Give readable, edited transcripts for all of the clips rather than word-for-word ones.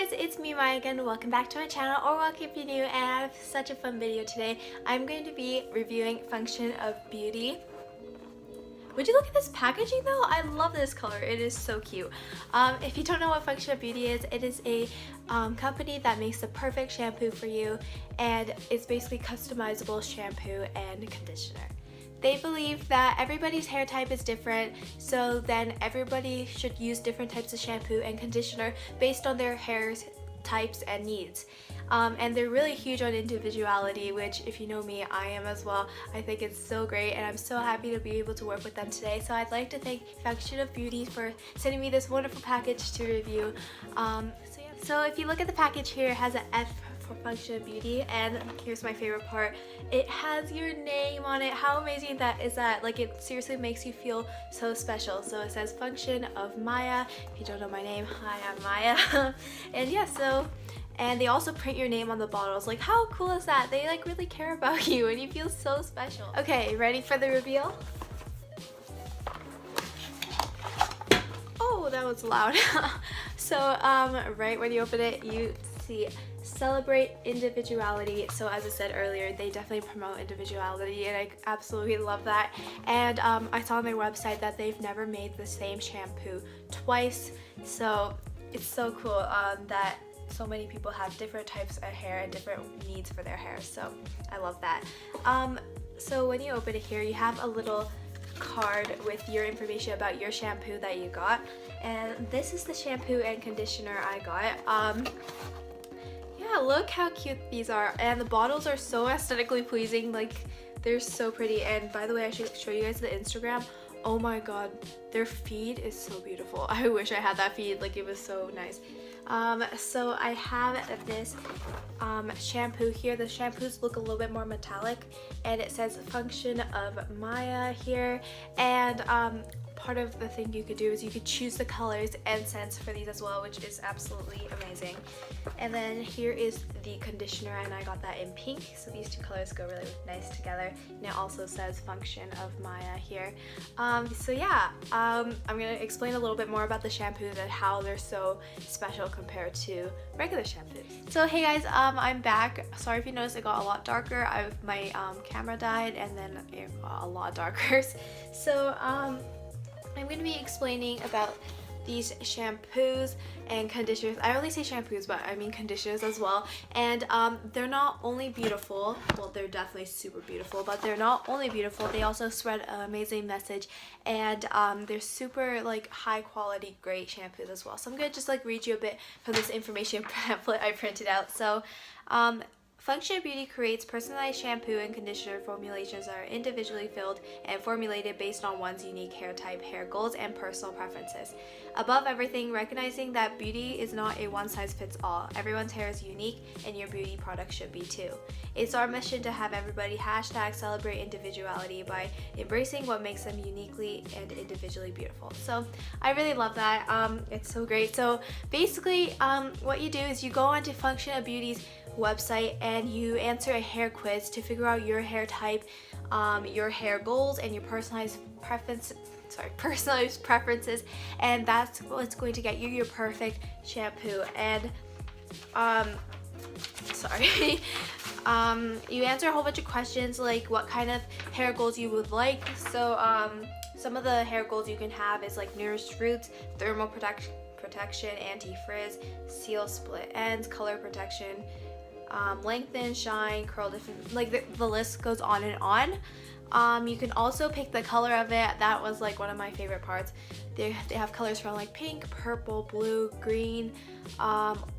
guys, it's me Maya again. Welcome back to my channel, or welcome if you're new, and I have such a fun video today. I'm going to be reviewing Function of Beauty. Would you look at this packaging though? I love this color. It is so cute. If you don't know what Function of Beauty is, it is a company that makes the perfect shampoo for you, and it's basically customizable shampoo and conditioner. They believe that everybody's hair type is different, so then everybody should use different types of shampoo and conditioner based on their hair types and needs. And they're really huge on individuality, which, if you know me, I am as well. I think it's so great, and I'm so happy to be able to work with them today. So I'd like to thank Function of Beauty for sending me this wonderful package to review. So if you look at the package here, it has an F for Function of Beauty, and here's my favorite part. It has your name on it. How amazing that is that? Like, it seriously makes you feel so special. So it says Function of Maya. If you don't know my name, hi, I'm Maya. And yeah, and they also print your name on the bottles. Like, how cool is that? They like really care about you, and you feel so special. Okay, ready for the reveal? Oh, that was loud. So right when you open it, you see celebrate individuality. So as I said earlier, they definitely promote individuality, and I absolutely love that. And I saw on their website that they've never made the same shampoo twice, so it's so cool that so many people have different types of hair and different needs for their hair, so I love that. So when you open it here, you have a little card with your information about your shampoo that you got, and this is the shampoo and conditioner I got. Yeah, look how cute these are, and the bottles are so aesthetically pleasing. Like, they're so pretty. And by the way, I should show you guys the Instagram. Oh my god, their feed is so beautiful. I wish I had that feed. Like, it was so nice. So I have this shampoo here. The shampoos look a little bit more metallic, and it says Function of Maya here. And part of the thing you could do is you could choose the colors and scents for these as well, which is absolutely amazing. And then here is the conditioner, and I got that in pink, so these two colors go really nice together. And it also says Function of Maya here. So yeah, I'm gonna explain a little bit more about the shampoos and how they're so special compared to regular shampoos. So hey guys, I'm back. Sorry if you noticed it got a lot darker. My camera died, and then it got a lot darker. So I'm going to be explaining about these shampoos and conditioners. I only say shampoos, but I mean conditioners as well. And they're not only beautiful, well, they're definitely super beautiful, but they're not only beautiful, they also spread an amazing message, and they're super like high quality, great shampoos as well. So I'm going to just like read you a bit from this information pamphlet I printed out. So Function of Beauty creates personalized shampoo and conditioner formulations that are individually filled and formulated based on one's unique hair type, hair goals, and personal preferences. Above everything, recognizing that beauty is not a one-size-fits-all. Everyone's hair is unique, and your beauty product should be too. It's our mission to have everybody #celebrate individuality by embracing what makes them uniquely and individually beautiful. So I really love that. It's so great. So basically, what you do is you go onto Function of Beauty's website and you answer a hair quiz to figure out your hair type, your hair goals, and your personalized preferences, and that's what's going to get you your perfect shampoo. And you answer a whole bunch of questions like what kind of hair goals you would like. So some of the hair goals you can have is like nourished roots, thermal protection, anti-frizz, seal split ends, color protection, lengthen, shine, curl, different, like the list goes on and on. You can also pick the color of it. That was like one of my favorite parts. They have colors from like pink, purple, blue, green,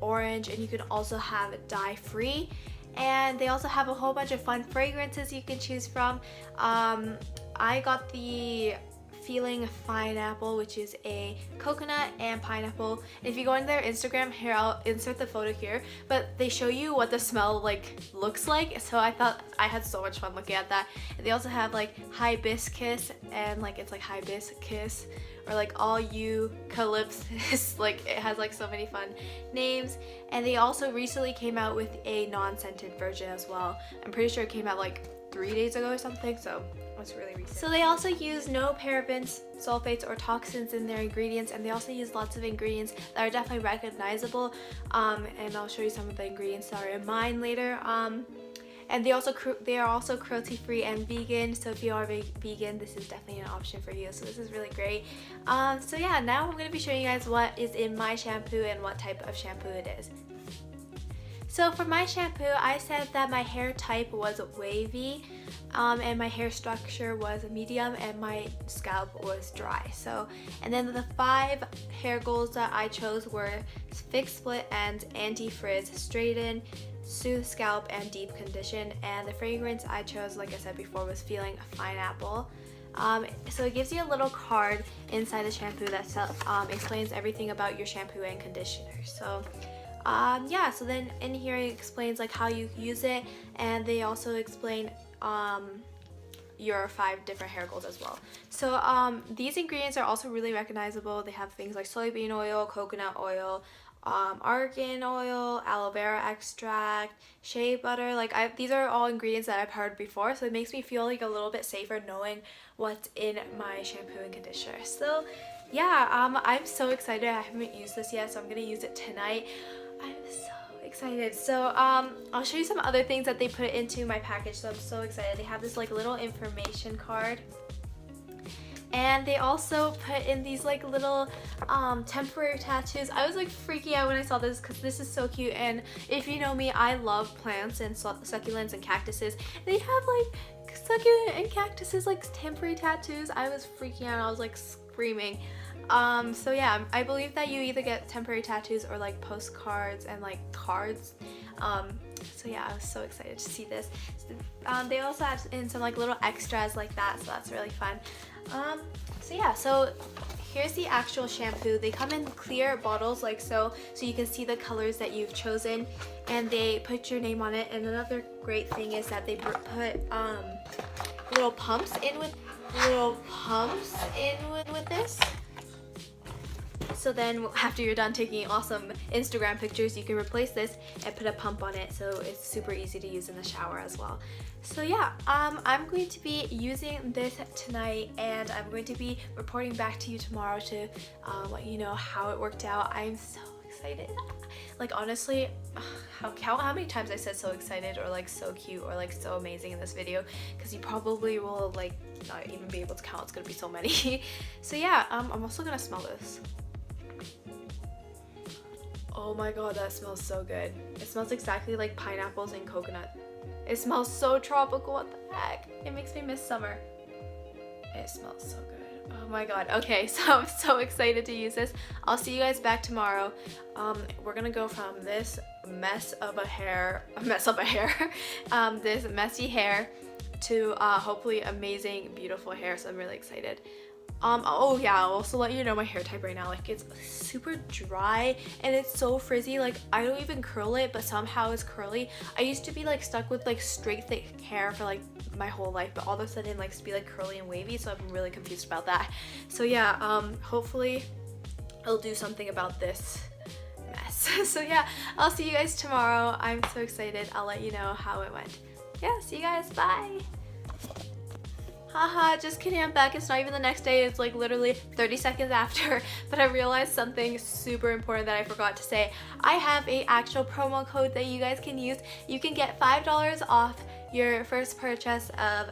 orange, and you can also have dye free. And they also have a whole bunch of fun fragrances you can choose from. I got the Feeling Pineapple, which is a coconut and pineapple. And if you go on their Instagram, here I'll insert the photo here, but they show you what the smell like looks like, so I thought I had so much fun looking at that. And they also have like hibiscus, and like it's like hibiscus, or like all eucalyptus. Like, it has like so many fun names. And they also recently came out with a non-scented version as well. I'm pretty sure it came out like 3 days ago or something, so was really recent. So they also use no parabens, sulfates, or toxins in their ingredients, and they also use lots of ingredients that are definitely recognizable, and I'll show you some of the ingredients that are in mine later. And they are also cruelty free and vegan, so if you are vegan, this is definitely an option for you, so this is really great. So yeah, now I'm going to be showing you guys what is in my shampoo and what type of shampoo it is. So for my shampoo, I said that my hair type was wavy, and my hair structure was medium, and my scalp was dry. So, and then the 5 hair goals that I chose were fix, split, and anti-frizz, straighten, soothe scalp, and deep condition. And the fragrance I chose, like I said before, was feeling pineapple. So it gives you a little card inside the shampoo that explains everything about your shampoo and conditioner. So yeah, so then in here it explains like how you use it, and they also explain your 5 different hair goals as well. So these ingredients are also really recognizable. They have things like soybean oil, coconut oil, argan oil, aloe vera extract, shea butter. Like these are all ingredients that I've heard before, so it makes me feel like a little bit safer knowing what's in my shampoo and conditioner. So yeah, I'm so excited. I haven't used this yet, so I'm gonna use it tonight. I'm so excited. So I'll show you some other things that they put into my package, so I'm so excited. They have this like little information card, and they also put in these like little temporary tattoos. I was like freaking out when I saw this because this is so cute, and if you know me, I love plants and succulents and cactuses. They have like succulent and cactuses like temporary tattoos. I was freaking out. I was like screaming. So yeah, I believe that you either get temporary tattoos or like postcards and like cards. So yeah, I was so excited to see this. They also add in some like little extras like that, so that's really fun. So yeah, so here's the actual shampoo. They come in clear bottles like so you can see the colors that you've chosen, and they put your name on it. And another great thing is that they put little pumps in with this. So then after you're done taking awesome Instagram pictures, you can replace this and put a pump on it, so it's super easy to use in the shower as well. So yeah, I'm going to be using this tonight, and I'm going to be reporting back to you tomorrow to let you know how it worked out. I'm so excited. Like honestly, how many times I said so excited or like so cute or like so amazing in this video, because you probably will like not even be able to count. It's gonna be so many. So yeah, I'm also gonna smell this. Oh my god, that smells so good. It smells exactly like pineapples and coconut. It smells so tropical. What the heck? It makes me miss summer. It smells so good. Oh my god. Okay, so I'm so excited to use this. I'll see you guys back tomorrow. We're gonna go from this mess of a hair, this messy hair, to hopefully amazing, beautiful hair. So I'm really excited. Oh yeah, I'll also let you know my hair type right now. Like it's super dry and it's so frizzy. Like I don't even curl it, but somehow it's curly. I used to be like stuck with like straight thick hair for like my whole life, but all of a sudden it likes to be like curly and wavy, so I'm really confused about that. So yeah, hopefully I'll do something about this mess. So yeah, I'll see you guys tomorrow. I'm so excited. I'll let you know how it went. Yeah, see you guys. Bye. Haha, just kidding, I'm back. It's not even the next day, it's like literally 30 seconds after, but I realized something super important that I forgot to say. I have a actual promo code that you guys can use. You can get $5 off your first purchase of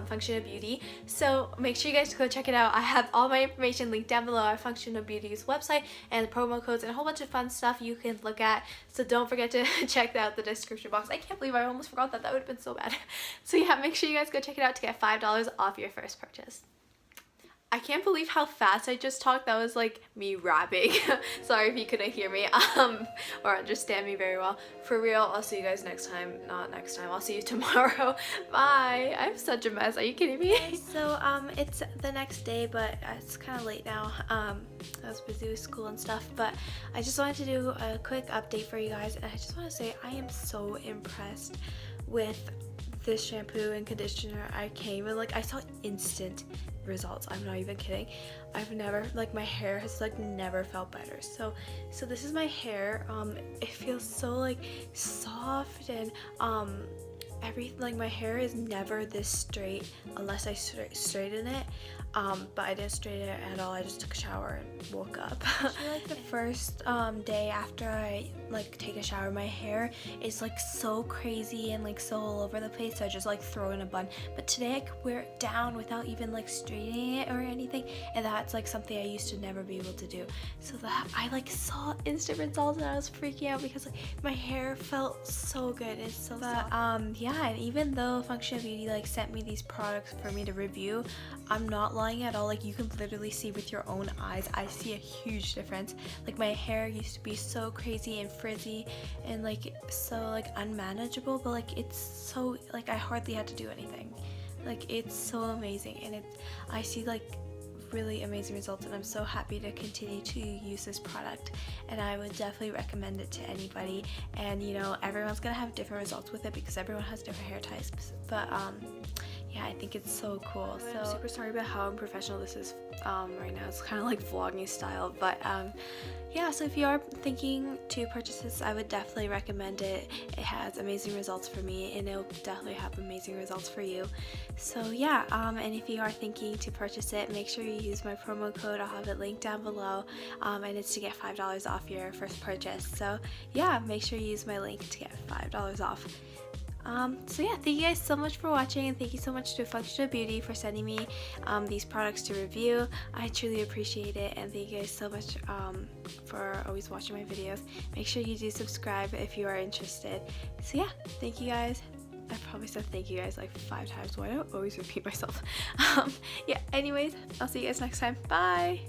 Function of Beauty, so make sure you guys go check it out. I have all my information linked down below at Function of Beauty's website, and the promo codes and a whole bunch of fun stuff you can look at, so don't forget to check out the description box. I can't believe I almost forgot that. That would have been so bad. So yeah, make sure you guys go check it out to get $5 off your first purchase. I can't believe how fast I just talked. That was like me rapping. Sorry if you couldn't hear me or understand me very well. For real, I'll see you guys next time. Not next time, I'll see you tomorrow. Bye. I'm such a mess. Are you kidding me? So it's the next day, but it's kind of late now. I was busy with school and stuff, but I just wanted to do a quick update for you guys, and I just want to say I am so impressed with this shampoo and conditioner. I can't even, like, I saw instant results. I'm not even kidding. I've never, like, my hair has like never felt better. So this is my hair. It feels so like soft and like my hair is never this straight unless I straighten it, but I didn't straighten it at all. I just took a shower and woke up. Like the first day after I like take a shower, my hair is like so crazy and like so all over the place, so I just like throw in a bun. But today I could wear it down without even like straightening it or anything, and that's like something I used to never be able to do. So that I like saw instant results, and I was freaking out because like my hair felt so good. It's so soft. Yeah, and even though Function of Beauty like sent me these products for me to review, I'm not lying at all. Like you can literally see with your own eyes, I see a huge difference. Like my hair used to be so crazy and frizzy and like so like unmanageable, but like it's so like I hardly had to do anything. Like it's so amazing, and I see like really amazing results, and I'm so happy to continue to use this product, and I would definitely recommend it to anybody. And you know, everyone's gonna have different results with it because everyone has different hair types, but yeah, I think it's so cool. So I'm super sorry about how unprofessional this is right now. It's kind of like vlogging style, but yeah, so if you are thinking to purchase this, I would definitely recommend it. It has amazing results for me, and it'll definitely have amazing results for you. So yeah, and if you are thinking to purchase it, make sure you use my promo code. I'll have it linked down below, and it's to get $5 off your first purchase. So yeah, make sure you use my link to get $5 off. So yeah, thank you guys so much for watching, and thank you so much to Function of Beauty for sending me these products to review. I truly appreciate it, and thank you guys so much for always watching my videos. Make sure you do subscribe if you are interested. So yeah, thank you guys. I probably said thank you guys like 5 times. Why do I always repeat myself? Yeah, anyways, I'll see you guys next time. Bye!